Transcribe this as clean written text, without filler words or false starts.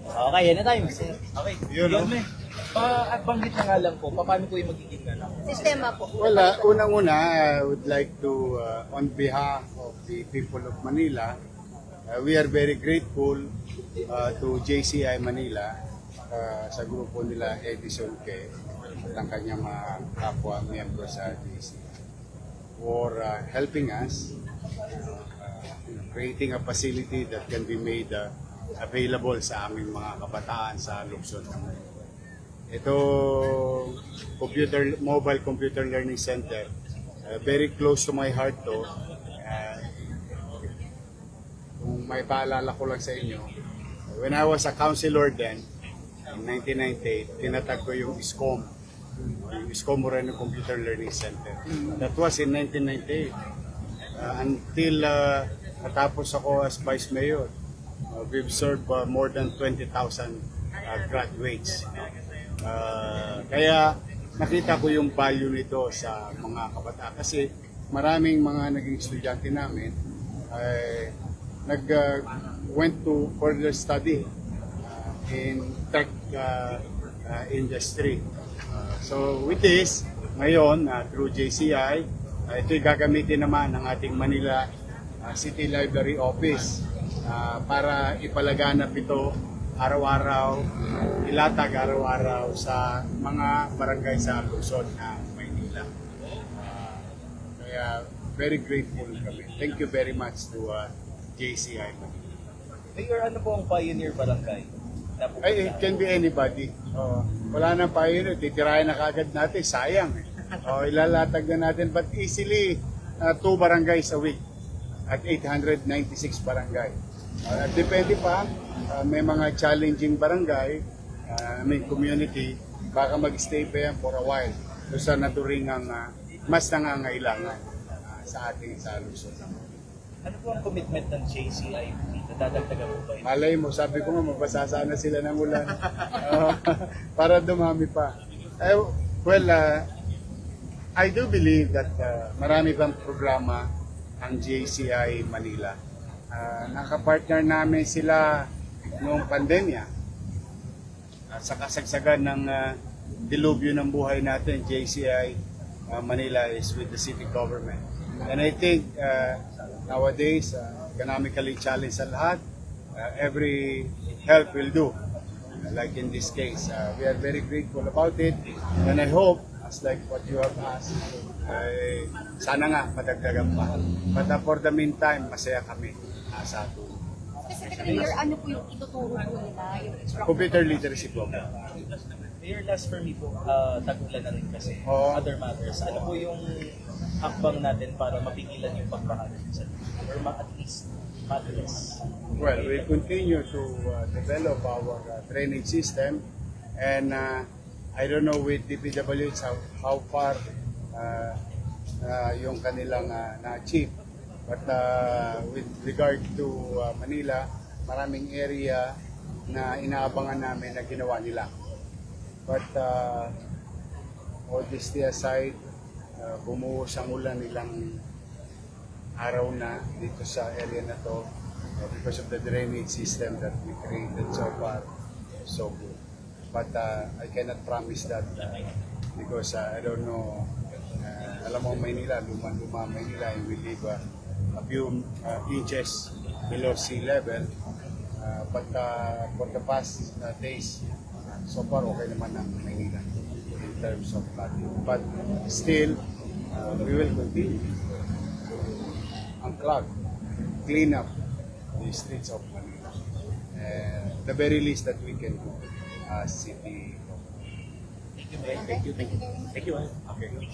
Okay, yan na tayo. Okay, Yun, no? Banggit na nga lang po, paano po yung magiging Sistema po. Wala, unang-una, I would like to, on behalf of the people of Manila, we are very grateful to JCI Manila sa grupo nila Edison K at ang kanyang mga kapwa miyembro sa JCI for helping us creating a facility that can be made available sa aming mga kabataan sa Luzon. Ito mobile computer learning center, very close to my heart to. Kung may paalala ko lang sa inyo, when I was a counselor then, in 1998, tinatag ko yung ISCOM, yung ISCOM Moreno Computer Learning Center. That was in 1998. Until natapos ako as Vice Mayor, we've served more than 20,000 graduates. Kaya nakita ko yung value nito sa mga kabataan kasi maraming mga naging estudyante namin went to further study in tech industry. So with this, ngayon through JCI, ito'y gagamitin naman ng ating Manila City Library Office para ipalaganap ito araw-araw, ilatag araw-araw sa mga barangay sa Luzon na Maynila. Kaya very grateful kami. Thank you very much to JCI. Mayor, ano po ang pioneer barangay? Ay, it can be anybody. Wala nang pioneer, titirahin na kagad natin, sayang. Ilalatag na natin, but easily 2 barangays a week at 896 barangay. Depende pa, may mga challenging barangay, may community, baka mag-stay pa yan for a while. So sa naturingang mas nangangailangan sa ating sa Luzon. Ano po ang commitment ng JCI? Dadagdagan po ba ito? Malay mo, sabi ko nga, mabasa sana sila ng ulan. Para dumami pa. I do believe that marami pang programa ang JCI Manila. Nakapartner namin sila noong pandemya. Sa kasagsagan ng dilubyo ng buhay natin, JCI Manila is with the city government. And I think nowadays, economically challenged sa lahat, every help will do. Like in this case, we are very grateful about it. And I hope, as like what you have asked, sana nga madagdagan pa. But for the meantime, masaya kami sa ato. Specifically, Mayor, ano po yung ituturo po nila? Yung instruction? Computer literacy program. Mayor, last for me po, tagulan na rin kasi. Oo. Other matters. Ano po yung hakbang natin para mapigilan yung pagbaha sa or at least madness? Well, we continue to develop our training system, and I don't know with DPWH how far yung kanilang na-achieve. But with regard to Manila, maraming area na inaabangan namin na ginawa nila. But modesty aside, bumuhos ang ulan ilang araw na dito sa area na to because of the drainage system that we created so far, so good. But I cannot promise that because I don't know, alam mo Maynila, luma Maynila, and we live a few inches below sea level. But for the past days, so far okay naman ang Maynila in terms of flooding. But still, we will continue to unclog, clean up the streets of Manila. The very least that we can do as city. Thank you, Mayor. Thank you. Okay.